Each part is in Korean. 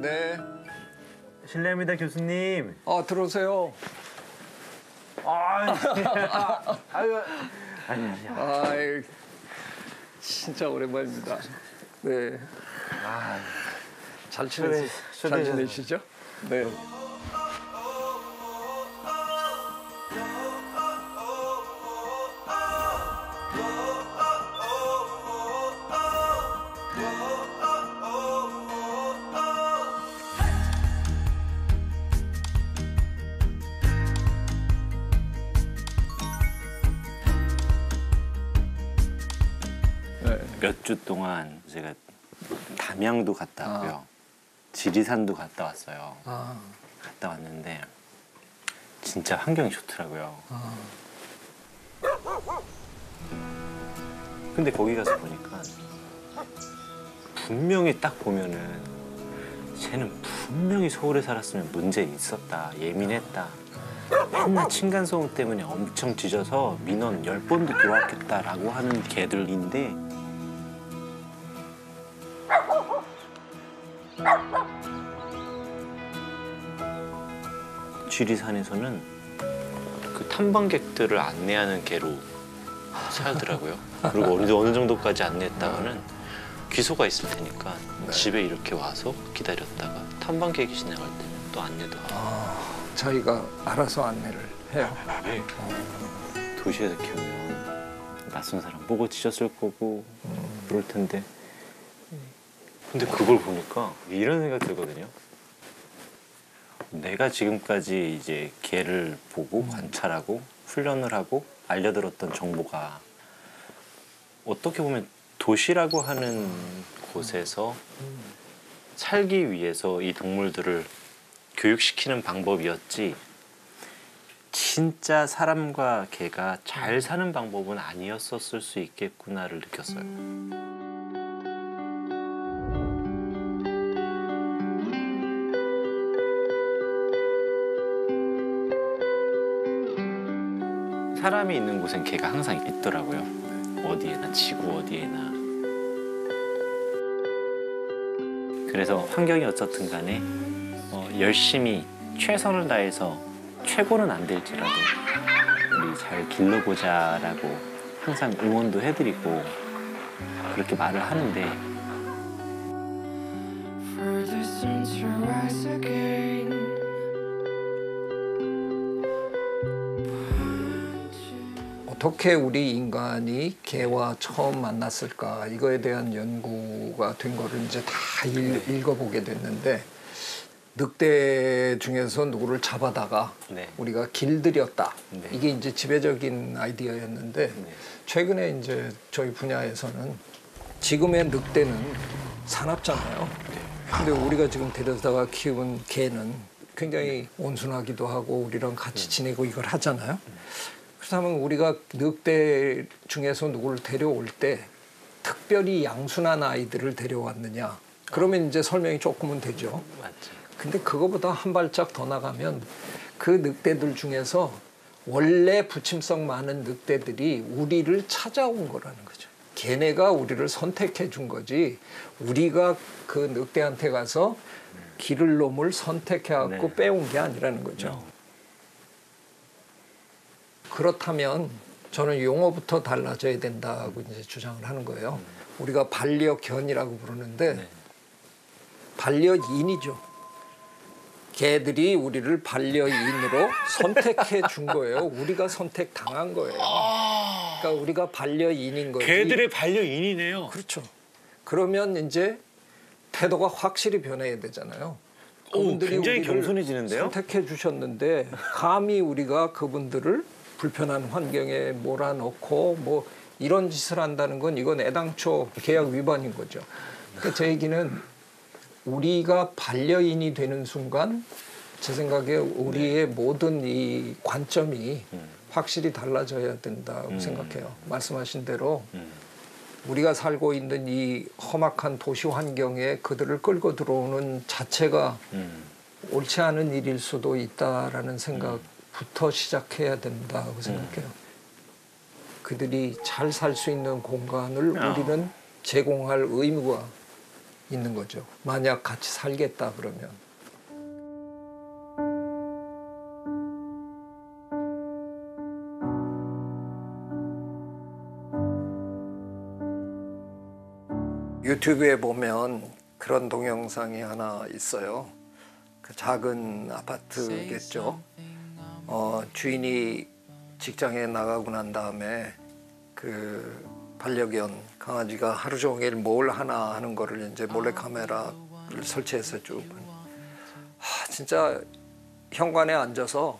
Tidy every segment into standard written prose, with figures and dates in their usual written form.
네. 실례합니다, 교수님. 들어오세요. 아유, 안녕하세요. 아이, 진짜 오랜만입니다. 네. 잘 지내시죠? 네. 몇 주 동안 제가 담양도 갔다 왔고요. 지리산도 갔다 왔어요. 갔다 왔는데 진짜 환경이 좋더라고요. 근데 거기 가서 보니까 분명히 딱 보면은 쟤는 분명히 서울에 살았으면 문제 있었다, 예민했다. 맨날 층간소음 때문에 엄청 짖어서 민원 10번도 들어왔겠다라고 하는 개들인데 지리산에서는 그 탐방객들을 안내하는 개로 살더라고요. 그리고 어느 정도까지 안내했다가는 귀소가 있을 테니까 집에 이렇게 와서 기다렸다가 탐방객이 지나갈 때는 또 안내도 하고. 저희가 알아서 안내를 해요. 네. 도시에서 키우면 낯선 사람 보고 짖었을 거고 그럴 텐데. 근데 그걸 보니까 이런 생각 들거든요. 내가 지금까지 이제 개를 보고 관찰하고 훈련을 하고 알려들었던 정보가 어떻게 보면 도시라고 하는 곳에서 살기 위해서 이 동물들을 교육시키는 방법이었지 진짜 사람과 개가 잘 사는 방법은 아니었었을 수 있겠구나를 느꼈어요. 사람이 있는 곳엔 개가 항상 있더라고요. 어디에나, 지구 어디에나. 그래서 환경이 어떻든 간에 열심히 최선을 다해서 최고는 안 될지라도 우리 잘 길러보자라고 항상 응원도 해드리고 그렇게 말을 하는데 어떻게 우리 인간이 개와 처음 만났을까 이거에 대한 연구가 된 거를 이제 다 읽어보게 됐는데 늑대 중에서 누구를 잡아다가 우리가 길들였다. 이게 이제 지배적인 아이디어였는데 최근에 이제 저희 분야에서는 지금의 늑대는 사납잖아요. 근데 우리가 지금 데려다가 키운 개는 굉장히 온순하기도 하고 우리랑 같이 지내고 이걸 하잖아요. 그렇다면 우리가 늑대 중에서 누구를 데려올 때 특별히 양순한 아이들을 데려왔느냐? 그러면 이제 설명이 조금은 되죠. 맞지. 근데 그거보다 한 발짝 더 나가면 그 늑대들 중에서 원래 부침성 많은 늑대들이 우리를 찾아온 거라는 거죠. 걔네가 우리를 선택해 준 거지 우리가 그 늑대한테 가서 기를 놈을 선택해 갖고 빼온 게 아니라는 거죠. 그렇다면 저는 용어부터 달라져야 된다고 이제 주장을 하는 거예요. 우리가 반려견이라고 부르는데 반려인이죠. 개들이 우리를 반려인으로 선택해 준 거예요. 우리가 선택당한 거예요. 그러니까 우리가 반려인인 거지. 개들의 반려인이네요. 그렇죠. 그러면 이제 태도가 확실히 변해야 되잖아요. 그분들이 굉장히 우리를 겸손해지는데요? 선택해 주셨는데 감히 우리가 그분들을 불편한 환경에 몰아넣고 뭐 이런 짓을 한다는 건 이건 애당초 계약 위반인 거죠. 그러니까 제 얘기는 우리가 반려인이 되는 순간 제 생각에 우리의 모든 이 관점이 확실히 달라져야 된다고 생각해요. 말씀하신 대로 우리가 살고 있는 이 험악한 도시 환경에 그들을 끌고 들어오는 자체가 옳지 않은 일일 수도 있다라는 생각부터 시작해야 된다고 생각해요. 그들이 잘 살 수 있는 공간을 우리는 제공할 의무가 있는 거죠. 만약 같이 살겠다 그러면. 유튜브에 보면 그런 동영상이 하나 있어요. 그 작은 아파트겠죠. 주인이 직장에 나가고 난 다음에 그 반려견 강아지가 하루 종일 뭘 하나 하는 거를 이제 몰래카메라를 설치해서 쭉. 진짜 현관에 앉아서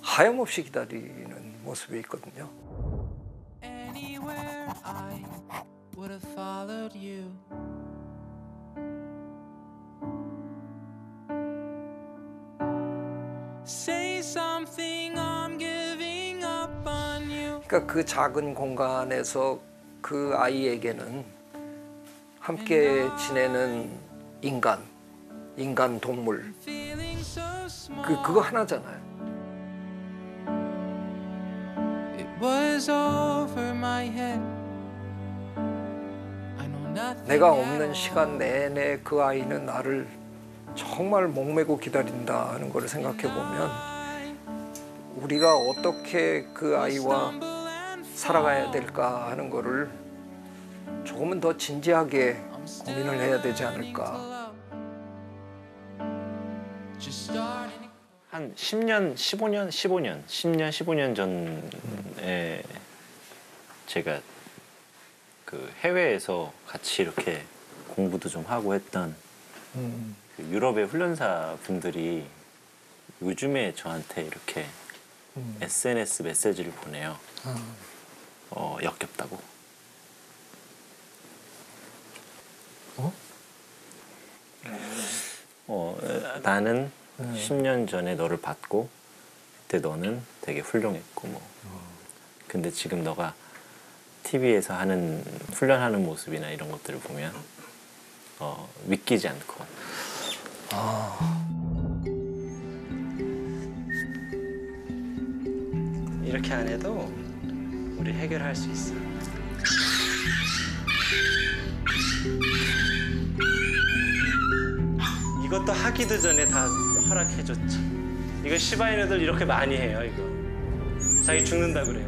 하염없이 기다리는 모습이 있거든요. Anywhere I would have followed you. Say something, I'm giving up on you. 그러니까 그 작은 공간에서 그 아이에게는 함께 지내는 인간 동물 Feeling so small. 그거 하나잖아요. It was over my head. I know nothing 내가 at 없는 all. 시간 내내 그 아이는 나를 정말 목매고 기다린다 하는 걸 생각해 보면 우리가 어떻게 그 아이와 살아가야 될까 하는 거를 조금은 더 진지하게 고민을 해야 되지 않을까. Just starting. 한 10년, 15년 전에 제가 그 해외에서 같이 이렇게 공부도 좀 하고 했던 그 유럽의 훈련사 분들이 요즘에 저한테 이렇게 SNS 메시지를 보내요. 역겹다고. 나는 10년 전에 너를 봤고 그때 너는 되게 훌륭했고 뭐. 근데 지금 너가 TV에서 하는 훈련하는 모습이나 이런 것들을 보면 믿기지 않고. 이렇게 안 해도 우리 해결할 수 있어. 이것도 하기도 전에 다 허락해줬지. 이거 시바이누들 이렇게 많이 해요, 이거. 자기 죽는다 그래요.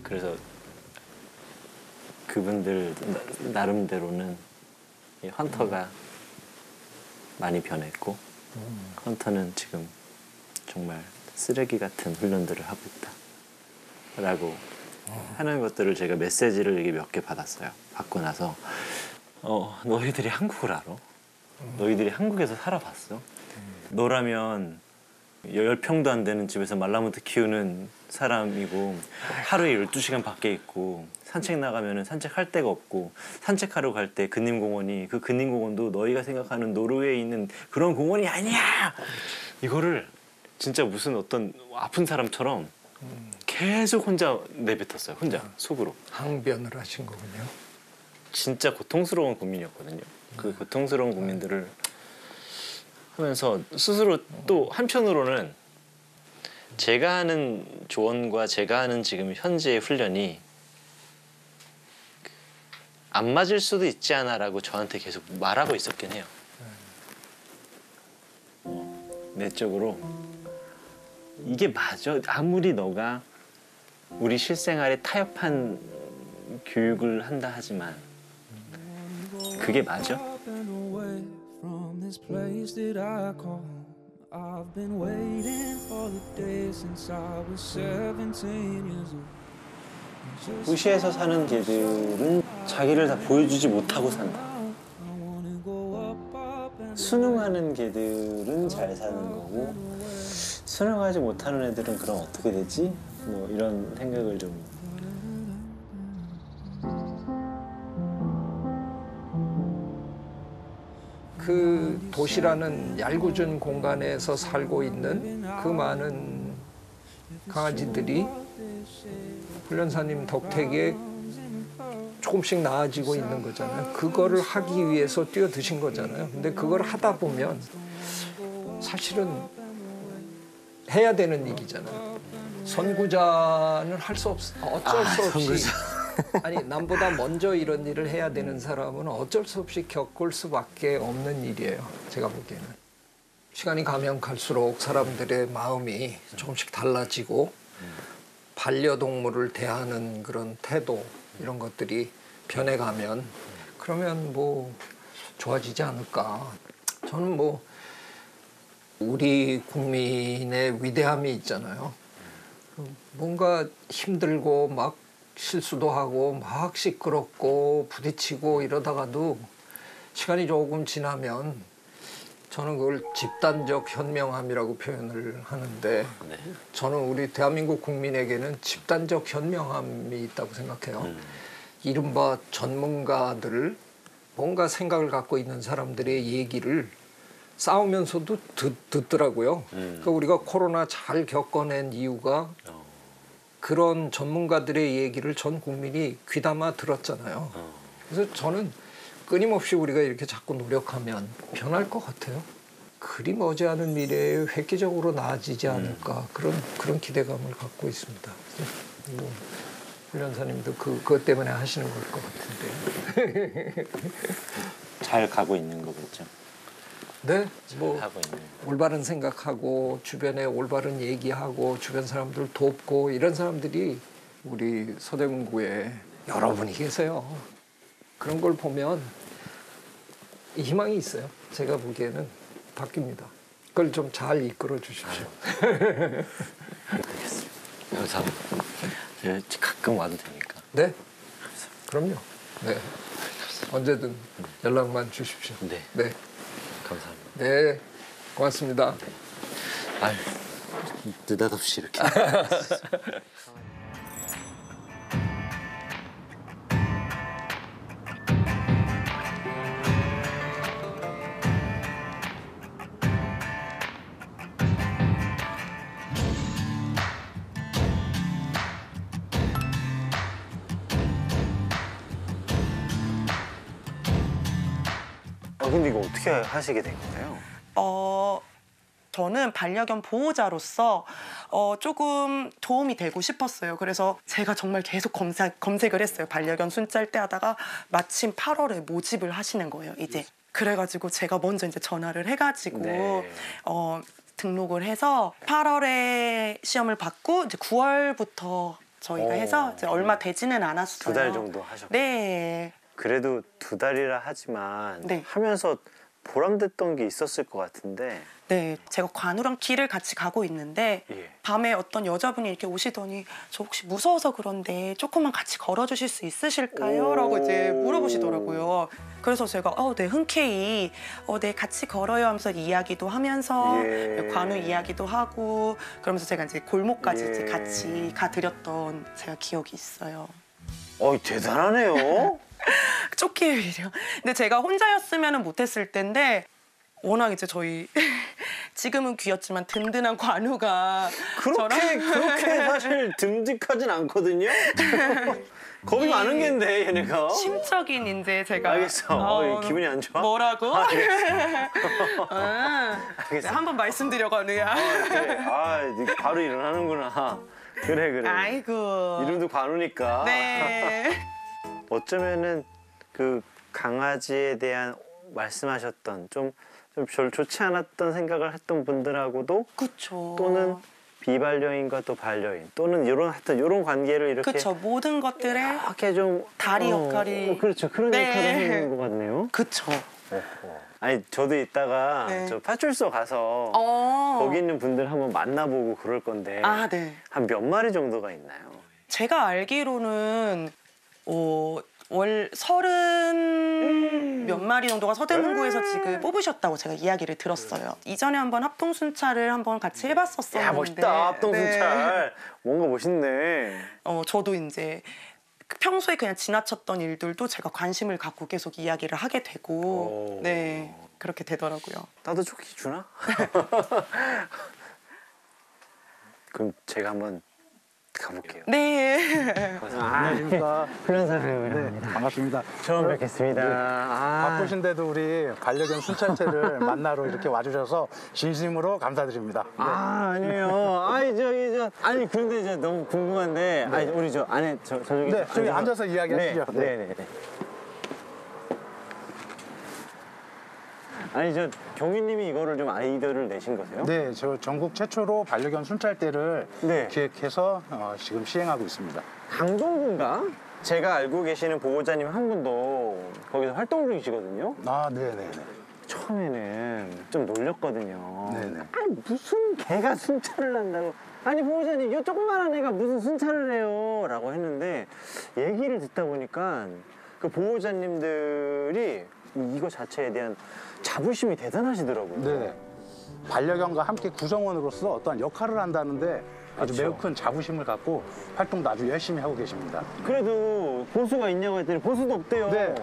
그래서 그분들 나름대로는 이 헌터가 많이 변했고 헌터는 지금 정말 쓰레기 같은 훈련들을 하고 있다 라고 하는 것들을 제가 메시지를 이렇게 몇 개 받았어요. 받고 나서 너희들이 한국을 알아? 너희들이 한국에서 살아봤어? 너라면 10평도 안 되는 집에서 말라모트 키우는 사람이고 하루에 12시간 밖에 있고 산책 나가면 산책할 데가 없고 산책하러 갈 때 근림공원이 그 근림공원도 너희가 생각하는 노르웨이에 있는 그런 공원이 아니야! 이거를 진짜 무슨 어떤 아픈 사람처럼 계속 혼자 내뱉었어요. 혼자 속으로. 항변을 하신 거군요. 진짜 고통스러운 고민이었거든요. 그 고통스러운 고민들을 하면서 스스로 또 한편으로는 제가 하는 조언과 제가 하는 지금 현재의 훈련이 안 맞을 수도 있지 않아라고 저한테 계속 말하고 있었긴 해요. 내적으로 이게 맞아. 아무리 너가 우리 실생활에 타협한 교육을 한다 하지만 그게 맞아? From this place that I call home. I've been waiting for the day since I was 17 years old. 도시에서 사는 개들은 자기를 다 보여주지 못하고 산다. I wanna go up and 순응하는 개들은 잘 사는 거고 순응하지 못하는 애들은 그럼 어떻게 되지? 뭐 이런 생각을 좀. 그 도시라는 얄궂은 공간에서 살고 있는 그 많은 강아지들이 훈련사님 덕택에 조금씩 나아지고 있는 거잖아요. 그거를 하기 위해서 뛰어드신 거잖아요. 근데 그걸 하다 보면 사실은 해야 되는 일이잖아요. 선구자는 할 수 없어. 어쩔 수 없이 아니 남보다 먼저 이런 일을 해야 되는 사람은 어쩔 수 없이 겪을 수밖에 없는 일이에요. 제가 보기에는. 시간이 가면 갈수록 사람들의 마음이 조금씩 달라지고 반려동물을 대하는 그런 태도 이런 것들이 변해가면 그러면 뭐 좋아지지 않을까. 저는 뭐 우리 국민의 위대함이 있잖아요. 뭔가 힘들고 막 실수도 하고 막 시끄럽고 부딪히고 이러다가도 시간이 조금 지나면 저는 그걸 집단적 현명함이라고 표현을 하는데 네. 저는 우리 대한민국 국민에게는 집단적 현명함이 있다고 생각해요. 이른바 전문가들, 뭔가 생각을 갖고 있는 사람들의 얘기를 싸우면서도 듣더라고요. 그러니까 우리가 코로나 잘 겪어낸 이유가 그런 전문가들의 얘기를 전 국민이 귀담아 들었잖아요. 그래서 저는 끊임없이 우리가 이렇게 자꾸 노력하면 변할 것 같아요. 그리 머지않은 미래에 획기적으로 나아지지 않을까 그런 기대감을 갖고 있습니다. 뭐, 훈련사님도 그것 때문에 하시는 걸 것 같은데. 잘 가고 있는 거겠죠. 네, 뭐 하고 있는. 올바른 생각하고 주변에 올바른 얘기하고 주변 사람들 돕고 이런 사람들이 우리 서대문구에 여러분이 계세요. 그런 걸 보면 희망이 있어요. 제가 보기에는 바뀝니다. 그걸 좀 잘 이끌어 주십시오. 알겠습니다. 감사합니다. 제가 가끔 와도 되니까. 네, 그럼요. 네, 언제든 연락만 주십시오. 네. 네, 감사합니다. 네, 고맙습니다. 아유, 느닷없이 이렇게. 근데 이거 어떻게 하시게 된 거예요? 저는 반려견 보호자로서 조금 도움이 되고 싶었어요. 그래서 제가 정말 계속 검색을 했어요. 반려견 순찰대 하다가 마침 8월에 모집을 하시는 거예요, 이제. 그래가지고 제가 먼저 이제 전화를 해가지고 네. 등록을 해서 8월에 시험을 받고 이제 9월부터 저희가 해서 이제 얼마 되지는 않았어요. 2달 정도 하셨고. 네. 그래도 2달이라 하지만 네. 하면서 보람됐던 게 있었을 것 같은데. 네, 제가 관우랑 길을 같이 가고 있는데 예. 밤에 어떤 여자분이 이렇게 오시더니 저 혹시 무서워서 그런데 조금만 같이 걸어주실 수 있으실까요? 라고 이제 물어보시더라고요. 그래서 제가 네, 흔쾌히 네, 같이 걸어요 하면서 이야기도 하면서 예. 관우 이야기도 하고 그러면서 제가 이제 골목까지 예. 이제 같이 가드렸던 제가 기억이 있어요. 대단하네요. 쫓기예요. 근데 제가 혼자였으면 못했을 텐데 워낙 이제 저희 지금은 귀엽지만 든든한 관우가 그렇게 사실 듬직하진 않거든요. 겁이 많은 겐데 얘네가. 심적인 이제 제가 알겠어. 기분이 안 좋아? 뭐라고? 알겠어. 한번 말씀드려 관우야. 그래. 바로 일어나는구나. 그래. 아이고. 이름도 관우니까. 네. 어쩌면은 그 강아지에 대한 말씀하셨던 좀 별로 좋지 않았던 생각을 했던 분들하고도 그쵸. 또는 비반려인과 또 반려인 또는 이런 관계를 이렇게 그쵸. 모든 것들에 이렇게 좀 다리 역할이 그렇죠. 그런 네. 역할을 하는 것 같네요. 그쵸. 아니 저도 이따가 네. 저 파출소 가서 거기 있는 분들 한번 만나보고 그럴 건데 네. 한 몇 마리 정도가 있나요? 제가 알기로는 월 30 몇 마리 정도가 서대문구에서 지금 뽑으셨다고 제가 이야기를 들었어요. 이전에 한번 합동순찰을 한번 같이 해봤었었는데. 야 멋있다 합동순찰. 네. 뭔가 멋있네. 저도 이제 평소에 그냥 지나쳤던 일들도 제가 관심을 갖고 계속 이야기를 하게 되고 네 그렇게 되더라고요. 나도 조끼 주나? 그럼 제가 한번 가볼게요. 네. 안녕하십니까. 훈련사 배우입니다. 네, 반갑습니다. 처음 뵙겠습니다. 바쁘신데도 우리 반려견 순찰대를 만나러 이렇게 와주셔서 진심으로 감사드립니다. 네. 아니에요. 아니 그런데 저 너무 궁금한데, 아니 우리 저 안에 저쪽에 네, 저기 앉아서 이야기하시죠. 네. 아니 저 경위님이 이거를 좀 아이디어를 내신 거세요? 네, 저 전국 최초로 반려견 순찰대를 네. 기획해서 지금 시행하고 있습니다. 강동구인가? 제가 알고 계시는 보호자님 한 분도 거기서 활동 중이시거든요. 아, 네네네. 처음에는 좀 놀렸거든요. 네네. 아니 무슨 개가 순찰을 한다고. 아니 보호자님 이 조그만한 애가 무슨 순찰을 해요 라고 했는데 얘기를 듣다 보니까 그 보호자님들이 이거 자체에 대한 자부심이 대단하시더라고요. 네. 반려견과 함께 구성원으로서 어떠한 역할을 한다는데 아주 그렇죠. 매우 큰 자부심을 갖고 활동도 아주 열심히 하고 계십니다. 그래도 보수가 있냐고 했더니 보수도 없대요. 네,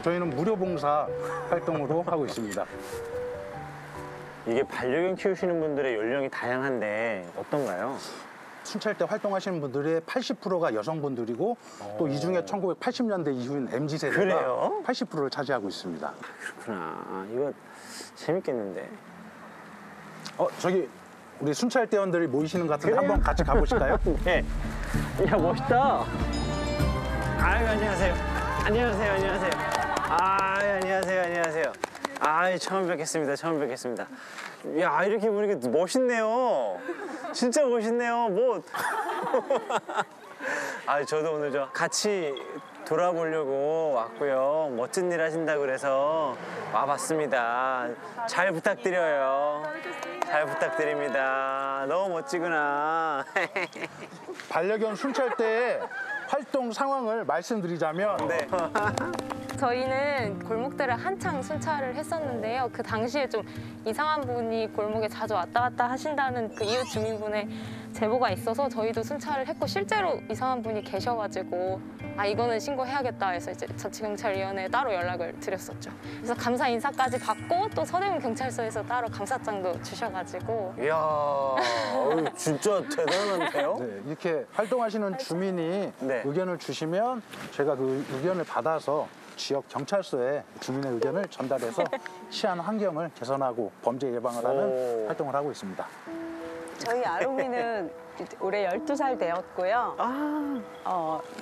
저희는 무료 봉사 활동으로 하고 있습니다. 이게 반려견 키우시는 분들의 연령이 다양한데 어떤가요? 순찰대 활동하시는 분들의 80%가 여성분들이고 또 이 중에 1980년대 이후인 MZ세대가 그래요? 80%를 차지하고 있습니다. 그렇구나. 이거 재밌겠는데. 저기 우리 순찰대원들이 모이시는 것 같은데 그래요? 한번 같이 가보실까요? 네. 야 멋있다. 아유 안녕하세요. 안녕하세요. 안녕하세요. 처음 뵙겠습니다. 야 이렇게 보니까 멋있네요. 진짜 멋있네요. 저도 오늘 저 같이 돌아보려고 왔고요. 멋진 일 하신다고 그래서 와봤습니다. 잘 부탁드려요. 잘 부탁드립니다. 너무 멋지구나. 반려견 순찰대의 활동 상황을 말씀드리자면 네. 저희는 골목들을 한창 순찰을 했었는데요. 그 당시에 좀 이상한 분이 골목에 자주 왔다 갔다 하신다는 그 이웃 주민분의 제보가 있어서 저희도 순찰을 했고 실제로 이상한 분이 계셔가지고 이거는 신고해야겠다 해서 이제 자치경찰위원회에 따로 연락을 드렸었죠. 그래서 감사 인사까지 받고 또 서대문 경찰서에서 따로 감사장도 주셔가지고 이야, 진짜 대단한데요? 네, 이렇게 활동하시는 주민이 네. 의견을 주시면 제가 그 의견을 받아서 지역 경찰서에 주민의 의견을 전달해서 치안 환경을 개선하고 범죄 예방을 하는 활동을 하고 있습니다. 저희 아롱이는 올해 12살 되었고요.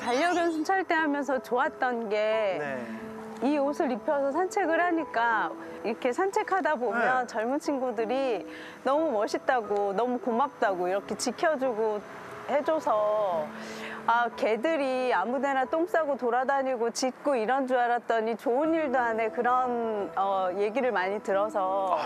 반려견 순찰대 하면서 좋았던 게 이 옷을 입혀서 산책을 하니까 이렇게 산책하다 보면 젊은 친구들이 너무 멋있다고 너무 고맙다고 이렇게 지켜주고 해줘서 개들이 아무데나 똥 싸고 돌아다니고 짖고 이런 줄 알았더니 좋은 일도 안 해 그런 얘기를 많이 들어서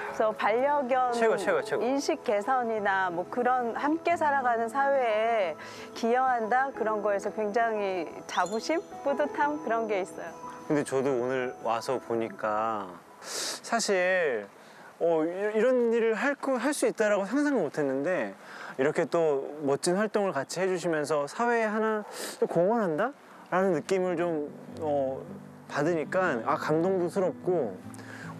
그래서 반려견 최고. 인식 개선이나 뭐 그런 함께 살아가는 사회에 기여한다 그런 거에서 굉장히 자부심, 뿌듯함 그런 게 있어요. 근데 저도 오늘 와서 보니까 사실 이런 일을 할 수 있다라고 상상을 못했는데 이렇게 또 멋진 활동을 같이 해주시면서 사회에 하나 또 공헌한다? 라는 느낌을 좀 받으니까 감동스럽고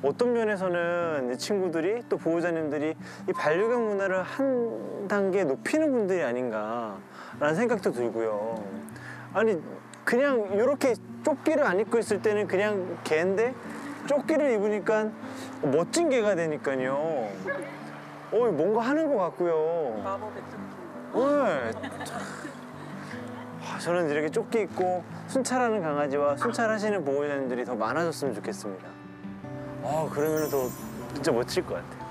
어떤 면에서는 이 친구들이 또 보호자님들이 이 반려견 문화를 한 단계 높이는 분들이 아닌가 라는 생각도 들고요. 아니 그냥 이렇게 조끼를 안 입고 있을 때는 그냥 개인데 조끼를 입으니까 멋진 개가 되니까요. 뭔가 하는 것 같고요. 마법의 조끼. 저는 이렇게 조끼 입고 순찰하는 강아지와 순찰하시는 보호자님들이 더 많아졌으면 좋겠습니다. 그러면 더 진짜 멋질 것 같아요.